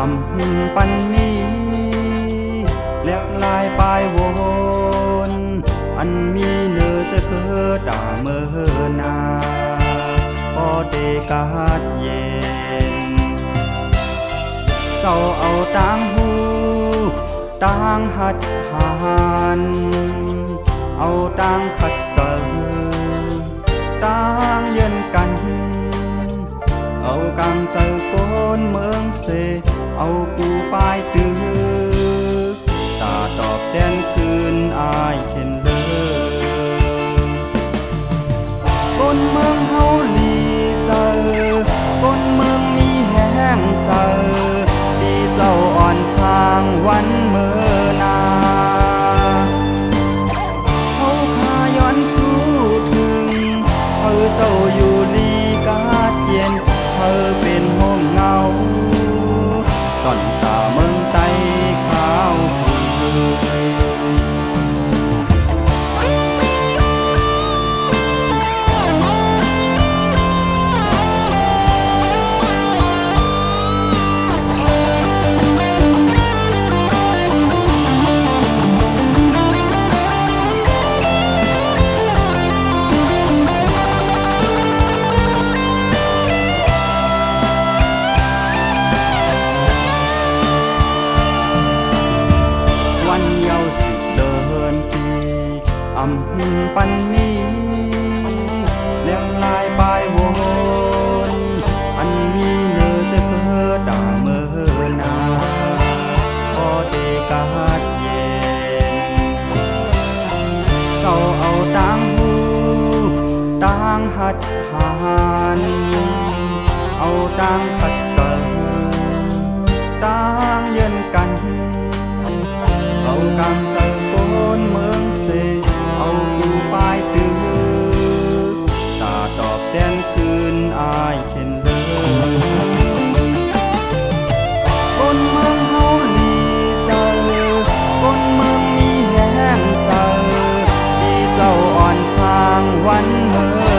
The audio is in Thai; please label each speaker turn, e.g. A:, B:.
A: อำปันมีเลียกลายปลายวนอันมีเนื้อจะเกิดด่าเมื่อนาพอเดกาดเย็นเจ้าเอาต่างหูต่างหัดหานเอาต่างขัดเจอต่างเย็นกันเอากางเจอโกนเมืองเสเอากูปลายดื้อตาตอบแทนคืนอายเข็นเลยคนเมืองเฮาลีเจอคนเมืองมีแห้งเจอดีเจ้าอ่อนสร้างวันเมื่อนาเฮาขาย้อนสู้ถึงเจ้าอยู่ลีกาดเย็นเป็นห้องเงาตอนตาเมืองไต้ข้าวอำปันมีเลียกลายปลายวนอันมีเนื้อจะเกิดด่าเมื่อนาพอเดกาดเย็นเจ้าเอาต่างหูต่างหัดหานเอาต่างขัดเจอต่างเย็นกันเอากางเจอโกนเมืองเสเอากูปลายดื้อตาตอบแทนคืนอายเข็นเลยคนเมืองเฮาลีเจอคนเมืองมีแห้งเจอดีเจ้าอ่อนสร้างวันเมื่อ